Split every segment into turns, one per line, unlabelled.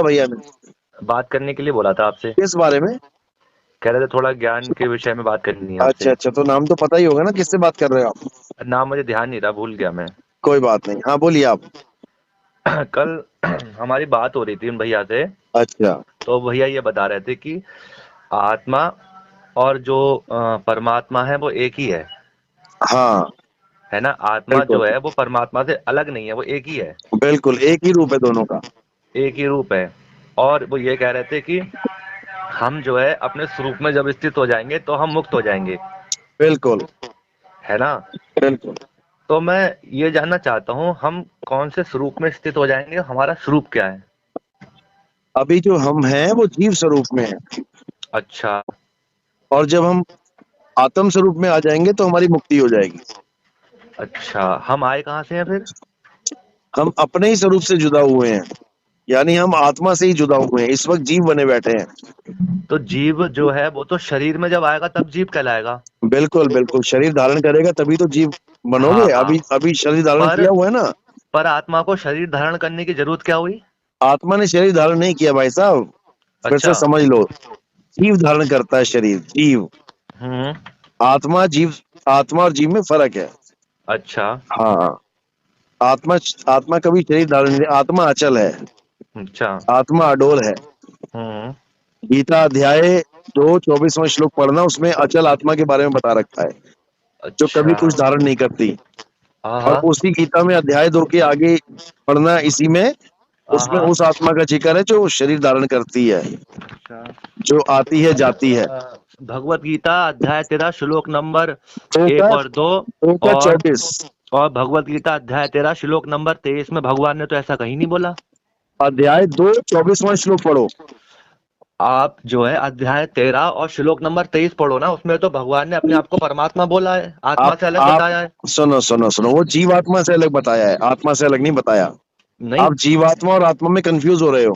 भैया ने
बात करने के लिए बोला था आपसे।
किस बारे में?
कह रहे थे थोड़ा ज्ञान के विषय में बात करनी है
अच्छा
आपसे।
अच्छा, तो नाम तो पता ही होगा ना, किससे बात कर रहे हो आप?
नाम मुझे ध्यान नहीं रहा, भूल गया मैं।
कोई बात नहीं, हाँ बोलिए आप।
कल हमारी बात हो रही थी उन भैया से।
अच्छा।
तो भैया ये बता रहे थे कि आत्मा और जो परमात्मा है वो एक ही
हाँ
है ना। आत्मा
बिल्कुल।
जो है वो परमात्मा से अलग नहीं है, वो एक ही है।
बिल्कुल एक ही रूप है दोनों का।
एक ही रूप है। और वो ये कह रहे थे कि हम जो है अपने स्वरूप में जब स्थित हो जाएंगे तो हम मुक्त हो जाएंगे,
बिल्कुल
है ना।
बिल्कुल।
तो मैं ये जानना चाहता हूँ, हम कौन से स्वरूप में स्थित हो जाएंगे, हमारा स्वरूप क्या है।
अभी जो हम हैं वो जीव स्वरूप में है,
अच्छा।
और जब हम आत्म स्वरूप में आ जाएंगे तो हमारी मुक्ति हो जाएगी।
अच्छा, हम आए कहाँ से हैं फिर।
हम अपने ही स्वरूप से जुदा हुए हैं, यानी हम आत्मा से ही जुदा हुए हैं, इस वक्त जीव बने बैठे हैं।
तो जीव जो है वो तो शरीर में जब आएगा तब जीव कहलाएगा।
बिल्कुल बिल्कुल, शरीर धारण करेगा तभी तो जीव
हाँ
बनोगे।
हाँ।
अभी अभी शरीर धारण
पर
किया हुआ है ना।
पर आत्मा को शरीर धारण करने की जरूरत क्या हुई।
आत्मा ने शरीर धारण नहीं किया भाई साहब, फिर से
अच्छा।
समझ लो। जीव धारण करता है शरीर, जीव।
हम्म।
आत्मा जीव, आत्मा और जीव में फर्क है।
अच्छा।
हाँ। आत्मा, आत्मा कभी शरीर धारण नहीं, आत्मा अचल है,
अच्छा।
आत्मा अडोल है।
हम्म।
गीता अध्याय 2 24वां श्लोक पढ़ना, उसमें अचल आत्मा के बारे में बता रखा है, जो कभी
अच्छा।
कुछ धारण नहीं करती।
हाँ
और
हाँ।
उसी गीता में अध्याय 2 के आगे पढ़ना, इसी में
हाँ
उसमें
हाँ।
उस आत्मा का जिक्र है जो शरीर धारण करती है,
अच्छा।
जो आती है जाती है।
भगवत गीता अध्याय 13 श्लोक नंबर
दो का
1 और 2।
दो का
और
24
भगवत गीता अध्याय 13 श्लोक नंबर 23 में भगवान ने तो ऐसा कहीं नहीं बोला।
अध्याय 2 24वां श्लोक पढ़ो।
आप जो है अध्याय 13 और श्लोक नंबर 23 पढ़ो ना, उसमें तो भगवान ने अपने आप को परमात्मा बोला है, आत्मा से अलग
आप
बताया है।
सुनो सुनो सुनो, वो जीवात्मा से अलग बताया है, आत्मा से अलग नहीं बताया।
नहीं।
आप जीवात्मा और आत्मा में कंफ्यूज हो रहे हो।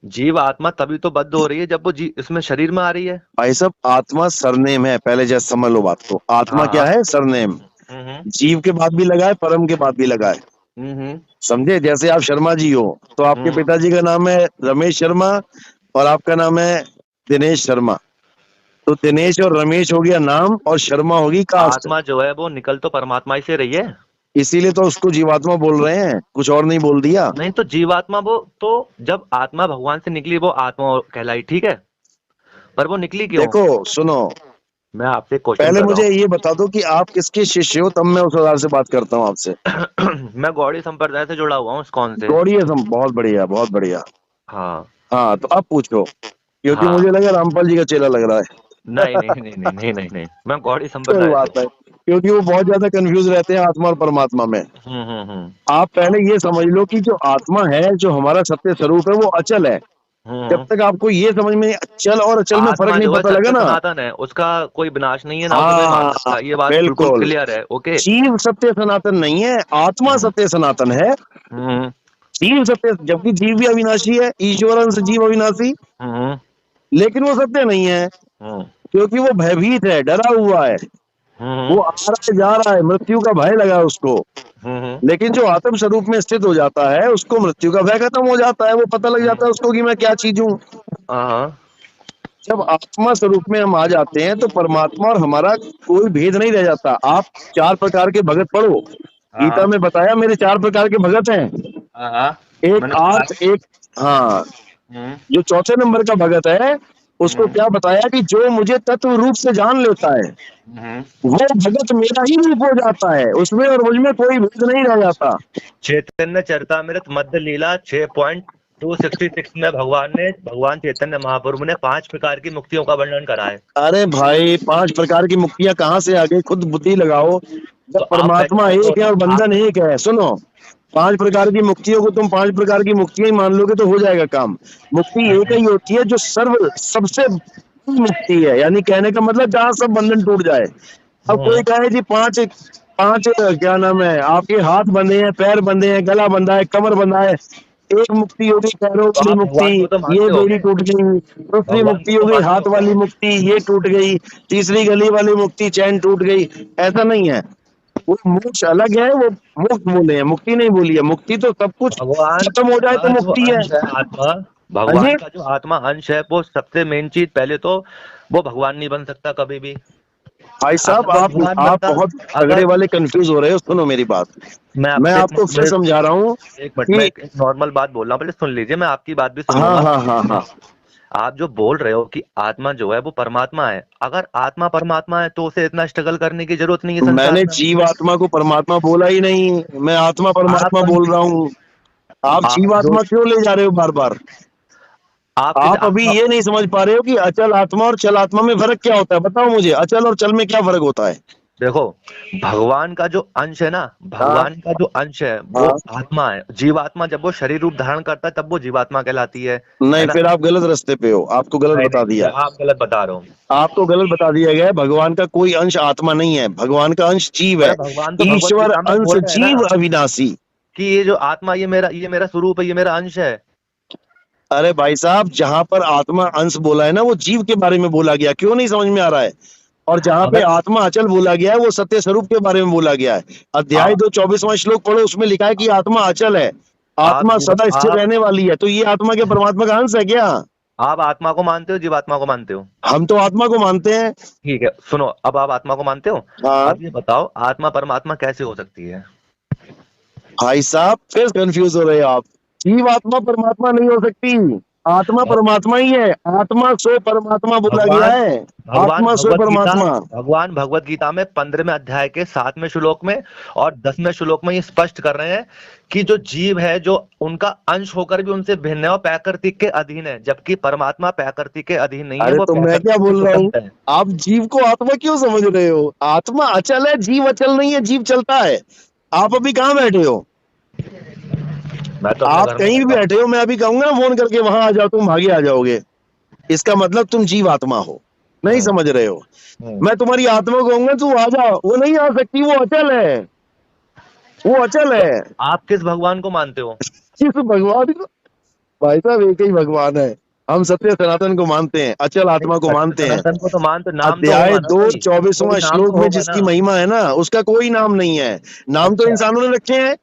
जीव आत्मा तभी तो बद्ध हो रही है जब वो इसमें शरीर में आ रही है।
भाई साहब, आत्मा सरनेम है, पहले जैसे समझ लो बात को। आत्मा
हाँ
क्या
हाँ।
है? सरनेम।
हम्म।
जीव के बाद भी लगा है, परम के बाद भी लगा है।
हम्म।
समझे? जैसे आप शर्मा जी हो, तो आपके
हम्म।
पिताजी का नाम है रमेश शर्मा, और आपका नाम है दिनेश शर्मा। तो दिनेश और रमेश हो गया नाम, और शर्मा होगी कास्ट।
आत्मा जो है वो निकल तो परमात्मा ही से रही है।
इसीलिए तो उसको जीवात्मा बोल रहे हैं, कुछ और नहीं बोल दिया।
नहीं तो जीवात्मा वो तो, जब आत्मा भगवान से निकली वो आत्मा कहलाई, ठीक है। पर वो निकली क्यों।
देखो सुनो,
मैं आपसे क्वेश्चन
पहले
कर रहा
मुझे ये बता दो कि आप किसके शिष्य हो, तब मैं उस आधार से बात करता हूँ आपसे।
हूँ। मैं गौड़ी संप्रदाय से जुड़ा हुआ हूँ, इस्कॉन से।
गौड़ीयज्म, बहुत बढ़िया बहुत बढ़िया।
हाँ।
हाँ तो आप पूछो, क्योंकि
हाँ।
मुझे लगा रामपाल जी का चेला लग रहा
नहीं नहीं
है।
नहीं नहीं नहीं नहीं नहीं, मैं गौड़ी
कोई
संप्रदाय से
बात
हूँ।
है, क्योंकि वो बहुत ज्यादा कंफ्यूज रहते हैं आत्मा और परमात्मा में।
हम्म।
आप पहले ये समझ लो कि जो आत्मा है, जो हमारा सत्य स्वरूप है, वो अचल है। जब
हम्म।
तक आपको ये समझ में चल और अचल में फर्क
आत्मा
नहीं
जो है
पता लगा
सत्य
ना।
सनातन है, उसका कोई विनाश नहीं है, ना उसे कोई मार
हाँ
सकता, ये बात बिल्कुल
बिल्कुल।
क्लियर है। ओके।
जीव सत्य सनातन नहीं है, आत्मा
हम्म।
सत्य सनातन है।
हम्म।
जीव सत्य, जबकि जीव भी अविनाशी है, ईश्वर अंश जीव अविनाशी,
हम्म।
लेकिन वो सत्य नहीं है,
हम्म।
क्योंकि वो भयभीत है, डरा हुआ है।
हम्म।
वो आ रहा है जा रहा है, मृत्यु का भय लगा है उसको।
हम्म।
लेकिन जो आत्म स्वरूप में स्थित हो जाता है, उसको मृत्यु का भय खत्म हो जाता है, वो पता लग जाता है उसको कि मैं क्या चीज हूँ।
हाँ।
जब आत्मा स्वरूप में हम आ जाते हैं तो परमात्मा और हमारा कोई भेद नहीं रह जाता। आप 4 प्रकार के भगत पढ़ो, गीता
हाँ।
में बताया मेरे 4 प्रकार के भगत हैं।
हाँ।
एक
मैंने
आर्थ,
बताया।
एक, हाँ,
हम्म।
जो चौथे नंबर का भगत है, उसको
हम्म।
क्या बताया कि जो मुझे तत्व रूप से जान लेता है,
हम्म।
वो भगत मेरा ही रूप हो जाता है, उसमें और मुझ में कोई भेद नहीं रह जाता।
चैतन्य चरितमृत मध्य लीला 6.266 में भगवान चैतन्य महाप्रभु ने 5 प्रकार की मुक्तियों का वर्णन करा है।
अरे भाई, 5 प्रकार की मुक्तियां कहाँ से आ गई? खुद बुद्धि लगाओ। जब
तो आप पहले
परमात्मा
देखो
एक है
ना
और
आप।
बंधन एक है, सुनो, 5 प्रकार की मुक्तियों को तुम 5 प्रकार की मुक्तियां ही मान लोगे तो हो जाएगा काम। मुक्ति एक ही होती है जो सर्व सबसे बड़ी मुक्ति है, यानी कहने का मतलब जहाँ सब बंधन टूट जाए। अब कोई
हम्म।
कहे जी पांच पांच क्या नाम है, आपके हाथ बंधे हैं, पैर बंधे हैं, गला बंधा है, कमर बंधा है, एक मुक्ति हो गई पैरों
तो
वाली
आप
मुक्ति,
भगवान को तो
ये
मानते
बेड़ी
होगे।
टूट गई। दूसरी
भगवान को
मुक्ति हो
तो
गई
मानते
हाथ
हो क्या।
वाली मुक्ति, ये टूट गई। तीसरी गली वाली मुक्ति, चैन टूट गई। ऐसा नहीं है, वो मोक्ष अलग है, वो मुक्त बोले हैं, मुक्ति नहीं बोली है। मुक्ति तो सब कुछ
भगवान
खत्म हो जाए तो
का जो
मुक्ति है।
अंश है आत्मा, भगवान
जी
का जो आत्मा अंश है वो सबसे मेन चीज, पहले तो वो भगवान नहीं बन सकता कभी भी।
भाई साहब,
अगर वो भगवान
आप
बनता,
बहुत तगड़े
अगर
वाले कंफ्यूज हो रहे हो। सुनो मेरी बात,
मैं
मैं
आपसे
आपको फिर समझा रहा हूँ
एक मिनट, मैं
कि
एक नॉर्मल बात बोल रहा हूँ, पहले सुन लीजिए, मैं आपकी बात भी
हाँ
सुनूंगा।
हाँ हाँ हाँ,
आप जो बोल रहे हो कि आत्मा जो है वो परमात्मा है, अगर आत्मा परमात्मा है तो उसे इतना स्ट्रगल करने की जरूरत नहीं है संसार
मैंने
में।
जीव आत्मा को परमात्मा बोला ही नहीं, मैं आत्मा
आप
परमात्मा बोल रहा हूँ। आप
आप
जीव
जो
आत्मा क्यों ले जा रहे हो बार बार?
आप किस
आप अभी
आत्मा,
ये नहीं समझ पा रहे हो कि अचल आत्मा और चल आत्मा में फर्क क्या होता है। बताओ मुझे, अचल और चल में क्या फर्क होता है?
देखो, भगवान का जो अंश है ना,
हाँ
भगवान का जो अंश है वो
हाँ,
आत्मा है। जीवात्मा जब वो शरीर रूप धारण करता है तब वो जीवात्मा कहलाती है
नहीं,
ना।
फिर आप गलत रास्ते पे हो, आपको गलत
नहीं
बता
नहीं,
दिया।
आप गलत बता रहे हो।
आपको गलत बता दिया गया है। भगवान का कोई अंश आत्मा नहीं है, भगवान का अंश जीव
अरे
है।
भगवान तो भगवत
ईश्वर
गीता में
अंश
बोल रहे हैं ना
जीव अविनाशी।
कि ये जो आत्मा, ये मेरा स्वरूप है, ये मेरा अंश है।
अरे भाई साहब, जहां पर आत्मा अंश बोला है ना, वो जीव के बारे में बोला गया, क्यों नहीं समझ में आ रहा है? और जहां पे
अगर
आत्मा अचल बोला गया है, वो सत्य स्वरूप के बारे में बोला गया है। अध्याय
आप
2 24वां श्लोक पढ़ो, उसमें लिखा है कि आत्मा अचल है,
आप
आत्मा
जीव
सदा स्थिर
आप
रहने वाली है। तो ये आत्मा के परमात्मा का अंश है क्या?
आप आत्मा को मानते हो, जीवात्मा को मानते हो?
हम तो आत्मा को मानते हैं।
ठीक है, सुनो, अब आप आत्मा को मानते हो।
हाँ
अब ये बताओ, आत्मा परमात्मा कैसे हो सकती है?
भाई साहब, फिर कंफ्यूज हो रहे हो आप। जीव आत्मा परमात्मा नहीं हो सकती, आत्मा परमात्मा ही है। आत्मा सो परमात्मा बोला गया
भगवान
है।
भगवान
आत्मा सो
भगवत गीता
परमात्मा।
भगवान भगवत गीता में 15वें अध्याय के 7वें श्लोक में और 10वें श्लोक में ये स्पष्ट कर रहे हैं कि जो जीव है, जो उनका अंश होकर भी उनसे भिन्न है और प्रकृति के अधीन है, जबकि परमात्मा प्रकृति के अधीन नहीं है,
अरे
वो
तो मैं क्या
प्रकृति से
बोल रहा हूँ?
स्वतंत्र है।
आप जीव को आत्मा क्यों समझ रहे हो? आत्मा अचल है, जीव अचल नहीं है, जीव चलता है। आप अभी कहाँ बैठे हो?
मैं तो अपने
आप
घर में
कहीं भी
रहता हूँ।
बैठे हो, मैं अभी कहूंगा ना फोन करके, वहां आ जाओ, तुम भागे आ जाओगे। इसका मतलब तुम जीव आत्मा हो, नहीं
हम्म,
समझ रहे हो?
हम्म।
मैं तुम्हारी आत्मा को कहूंगा तू आ जा, वो नहीं आ सकती, वो अचल है, वो अचल
तो
है।
आप किस भगवान को मानते हो?
किस भगवान को? भाई साहब, एक ही भगवान है। हम सत्य सनातन को मानते हैं, अचल
नहीं,
आत्मा को
सत्य
मानते हैं।
सनातन को तो मानते, नाम तो
अध्याय
होगा ना
2
भाई, कोई
24वां
नाम
श्लोक
तो
में
होगा ना।
जिसकी महिमा है ना, उसका कोई नाम नहीं है। नाम तो
अच्छा,
इंसानों ने रखे हैं।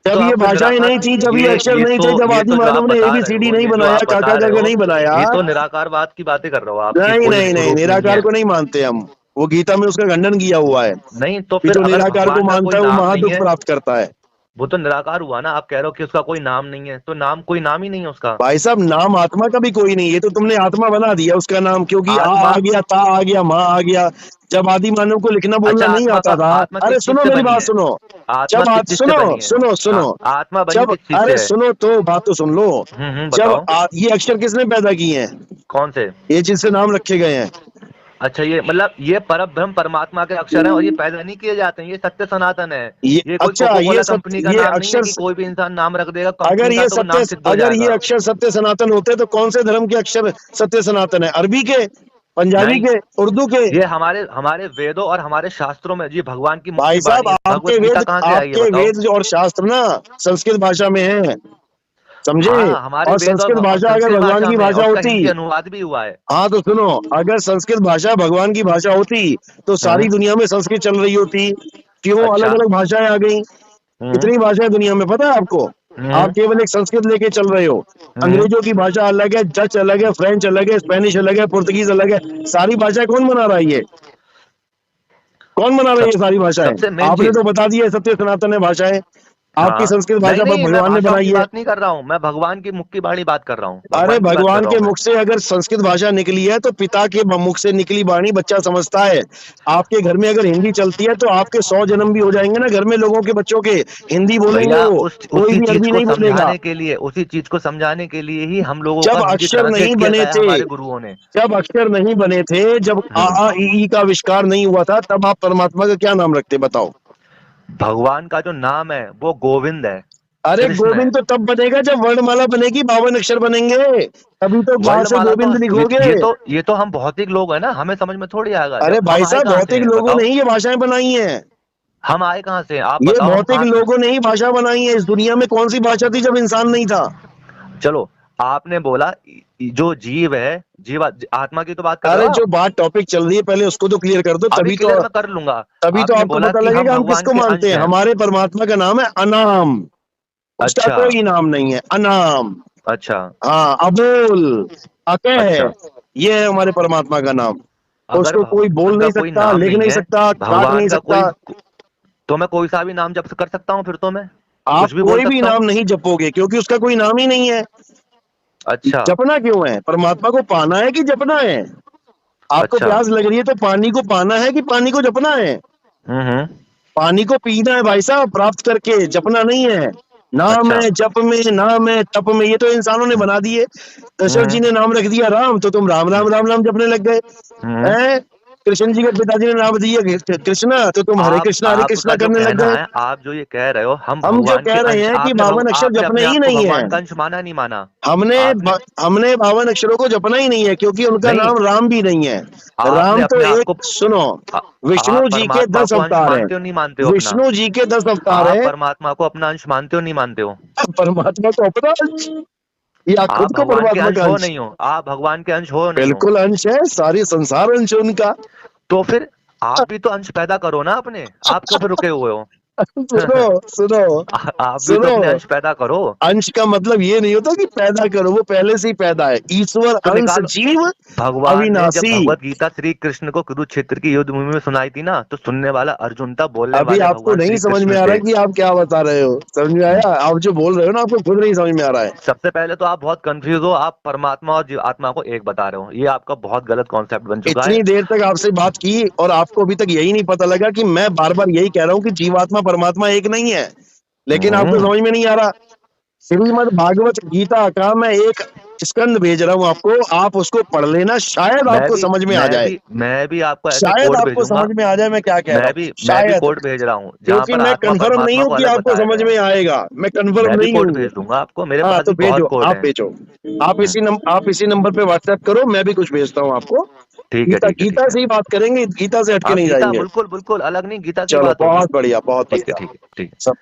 तो
जब ये
आप फिर
भाषाएं नहीं
निराकार,
थी, जब ये अक्षर नहीं थे, जब
ये
आदि
तो जो आप
मानव ने
बता रहे
एबीसीडी
हो,
नहीं
ये जो
बनाया,
आप बता
काका
रहे
काका
हो,
नहीं बनाया।
ये तो निराकारवाद की बातें कर रहे हो आप, कि
नहीं
कोई
नहीं नहीं,
स्वरूप नहीं
निराकार
है।
को नहीं मानते हम। वो गीता में उसका खंडन किया हुआ है
नहीं तो
कि
फिर
जो
अगर
निराकार को
भगवान का कोई
मानता है वो
नाम नहीं
महादुख
है,
प्राप्त करता है।
वो तो निराकार हुआ ना। आप कह रहे हो कि उसका कोई नाम नहीं है, तो कोई नाम ही नहीं है उसका।
भाई साहब, नाम आत्मा का भी कोई नहीं है, तो तुमने आत्मा बना दिया उसका नाम, क्योंकि
आत्मा,
आ गया, ता आ गया, माँ आ गया। जब आदि मानव को लिखना बोलना
अच्छा,
नहीं आता था।
आत्मा किस
अरे
चीज
सुनो
से
मेरी
बनी
बात
है?
सुनो।
आत्मा किस चीज से
सुनो
बनी है?
सुनो सुनो।
आत्मा बनी
जब
किस चीज
अरे
से है?
सुनो तो, बात तो सुन लो। जब
बताओ।
ये अक्षर किसने पैदा किए हैं?
कौन से?
ये जिससे नाम रखे गए हैं।
अच्छा, ये मतलब ये परब्रह्म परमात्मा के अक्षर हैं और ये पैदा नहीं किए जाते हैं, ये सत्य सनातन है।
ये
ये कोई
अच्छा,
कोको
ये
कोला कंपनी
सत्य,
का
ये
नाम नहीं है
अक्षर,
कि कोई भी इंसान नाम रख देगा, कंपनी का तो वो नाम सिद्ध हो
अगर ये
जाएगा।
अक्षर सत्य सनातन होते तो कौन से धर्म के अक्षर सत्य सनातन है? अरबी के, पंजाबी
नहीं,
के, उर्दू के?
ये हमारे हमारे वेदों और हमारे शास्त्रों में जी भगवान की मुक्ति
भाई साहब,
बाणी है। भगवत गीता कहाँ से आई है
आपके
बताओ?
वेद और शास्त्र ना संस्कृत भाषा में है, समझे?
हाँ, हमारे
और
वेद
संस्कृत
और
भाषा अगर
संस्कृत
भगवान
भाषा
की
में है, और
भाषा
उसका
होती,
हिंदी अनुवाद भी हुआ है।
हाँ तो सुनो, अगर संस्कृत भाषा भगवान की भाषा होती तो सारी
हम्म।
दुनिया में संस्कृत चल रही होती। क्यों अलग
अच्छा।
अलग भाषाएं आ गई?
हम्म।
कितनी भाषाएं दुनिया में, पता है आपको? आप
हम्म।
केवल एक संस्कृत लेके चल रहे हो।
हम्म।
अंग्रेजों की भाषा अलग है, डच अलग है, फ्रेंच अलग है, स्पेनिश अलग है, पुर्तगीज अलग है। सारी भाषाएं कौन बना रहा है? ये कौन बना रहा है
सब
ये सारी भाषाएं?
सबसे मेन
आपने
चीज।
तो बता दिया है, सत्य सनातन है भाषाएं। आपकी
हाँ,
संस्कृत
नहीं
भाषा पर
नहीं, मैं
भगवान ने
भाषाओं की
बनाई है।
बात नहीं कर रहा हूँ, मैं भगवान की मुक्ति बाणी बात कर रहा हूँ,
अरे
भगवान की बात कर
भगवान
रहा
के
हूँ मैं।
मुख से अगर संस्कृत भाषा निकली है तो पिता के मुख से निकली वाणी बच्चा समझता है। आपके घर में अगर हिंदी चलती है तो आपके 100 जन्म भी हो जाएंगे ना घर में, लोगों के बच्चों के हिंदी बोलेंगे,
भैया,
वो
उस
कोई
उसी
भी
चीज
अरबी
को
नहीं बोलेगा।
समझाने के लिए, उसी चीज को समझाने के लिए ही हम लोगों
जब
का हिंदी
अक्षर नहीं
ट्रांसलेट किया
बने
गया है
थे,
हमारे गुरुओं ने।
जब अक्षर नहीं बने थे, जब आ
हम्म।
आ ई का आविष्कार नहीं हुआ था, तब आप परमात्मा का क्या नाम रखते, बताओ?
भगवान का जो नाम है वो गोविंद है,
अरे
कृष्ण है।
गोविंद तो तब बनेगा जब वर्णमाला बनेगी, 52 अक्षर बनेंगे, तभी तो बाहर से
वर्णमाला तो
गोविंद लिखोगे।
ये तो हम भौतिक लोग हैं ना, हमें समझ में थोड़ी आएगा।
अरे
जब हम
भाई
आए
साहब,
कहाँ से
भौतिक
हैं
लोगों
बताओ?
ने ही ये भाषाएं बनाई हैं।
हम आए कहाँ से हैं आप
ये
बताओ, हम
भौतिक
कहाँ से?
लोगों ने ही भाषा बनाई है। इस दुनिया में कौन सी भाषा थी जब इंसान नहीं था?
चलो, आपने बोला जो जीव है, आत्मा की तो बात कर रहे
अरे
हो
जो
आप।
बात टॉपिक चल रही है, पहले उसको तो क्लियर कर दो,
अभी क्लियर मैं कर लूंगा।
तभी तो
आपने
आपको
बोला
पता
कि हम
लगेगा हम
भगवान
किसको
के
मानते
अंश
हैं।
हैं।
हमारे परमात्मा का नाम है अनाम, उसका
अच्छा।
कोई नाम नहीं है, अनाम।
अच्छा
हाँ, अबोल, अकह है,
अच्छा।
ये है हमारे परमात्मा का नाम।
अगर
उसको कोई बोल
उनका
नहीं
कोई
सकता,
नाम
लिख
नहीं
नहीं
है,
सकता, काट
भगवान
नहीं
का
सकता।
तो मैं कोई सा भी नाम जप कर सकता हूँ फिर तो मैं
आप
कुछ भी बोल
कोई भी
सकता
नाम
हूँ?
नहीं जपोगे क्योंकि उसका कोई नाम ही नहीं है।
अच्छा
जपना क्यों है? परमात्मा को पाना है कि जपना है? आपको
अच्छा।
प्यास लग रही है तो पानी को पाना है कि पानी को जपना है?
हम्म।
पानी को पीना है भाई साहब, प्राप्त करके, जपना नहीं है। नाम
अच्छा।
है जप में, नाम है तप में, ये तो इंसानों ने बना दिए। दशरथ जी
हम्म
ने नाम रख दिया राम, तो तुम राम राम राम राम जपने लग गए
हम्म।
हैं। कृष्ण जी के पिताजी ने नाम दिया कृष्णा, तो तुम हरे
आपका
कृष्णा
जो
करने लग
कहना
गए।
है, आप जो ये कह रहे हो, हम
हम जो
भगवान के
कह रहे
अंश,
हैं कि 52 अक्षर
आपने
जपने
अपने
ही
आप को
नहीं है।
भगवान का अंश माना नहीं माना?
हमने
आपने
हमने 52 अक्षरों को जपना ही नहीं है क्योंकि उनका
नहीं,
नाम राम भी नहीं है।
आपने
राम तो
अपने आप
एक,
को
सुनो,
आ, आप
विष्णु जी के
परमात्मा
10
को अंश
अवतार हैं।
मानते हो नहीं मानते हो अपना?
विष्णु जी के 10 अवतार
आप
हैं।
परमात्मा को अपना अंश मानते हो नहीं मानते हो?
परमात्मा को अपना अंश, या
आप
खुद को
भगवान के
परमात्मा
अंश
का
हो
अंश?
नहीं हो? आप भगवान के अंश हो नहीं हो?
बिल्कुल अंश है, सारी संसार अंश है उनका।
तो फिर आप भी तो अंश पैदा करो ना अपने, आप क्यों फिर रुके हुए हो?
सुनो, सुनो,
आप भी तो
सुनो,
अपने अंश पैदा करो।
अंश का मतलब ये नहीं होता कि पैदा करो, वो पहले से ही पैदा है। ईश्वर
तो
अंश
निकालो।
जीव
भगवान ने जब
अविनाशी।
भगवत गीता श्री कृष्ण को कुरुक्षेत्र की युद्ध भूमि में सुनाई थी ना, तो सुनने वाला अर्जुन था, बोलने
अभी
वाले
आपको
भगवान
नहीं
श्री
समझ में
कृष्ण
आ रहा
थे।
कि आप क्या बता रहे हो? समझ में आया? आप जो बोल रहे हो ना, आपको खुद नहीं समझ में आ रहा है।
सबसे पहले तो आप बहुत कंफ्यूज हो, आप परमात्मा और जीव आत्मा को एक बता रहे हो, ये आपका बहुत गलत कॉन्सेप्ट बन चुका है।
इतनी देर तक आपसे बात की और आपको अभी तक यही नहीं पता लगा कि मैं बार बार यही कह रहा हूँ कि जीवात्मा परमात्मा एक नहीं है, लेकिन आपको
हम्म,
समझ में नहीं आ रहा। श्रीमद् भागवत गीता का मैं एक स्कंद भेज रहा हूँ आपको, आप उसको पढ़ लेना, शायद
मैं
आपको
भी
समझ में आ
मैं
जाए।
भी मैं भी आपको ऐसे
शायद
कोड
आपको
भेजूंगा।
समझ में आ जाए मैं क्या कह रहा हूँ,
मैं भी
शायद।
कोड भेज रहा हूँ जहां
क्योंकि
पर
मैं
आत्मा
कंफर्म नहीं
परमात्मा
हूँ
को
कि
अलग
आपको
बताया
समझ
गया है।
में आएगा, मैं कंफर्म
मैं भी
नहीं
कोड
हूँ।
भेज दूंगा आपको, मेरे
हाँ
पास
तो
भी बहुत
भेजो,
कोड
आप
हैं।
भेजो।
हम्म,
आप इसी नंबर पे व्हाट्सएप करो, मैं भी कुछ भेजता हूँ आपको।
ठीक है
गीता
ठीक है ठीक
गीता
है।
से ही बात करेंगे, गीता से हटके
हाँ
नहीं
गीता,
जाएंगे।
बिल्कुल बिल्कुल अलग नहीं, गीता की
चलो
बात होगी।
बहुत बढ़िया, बहुत
ठीक है
बढ़िया।
ठीक है ठीक है।
सब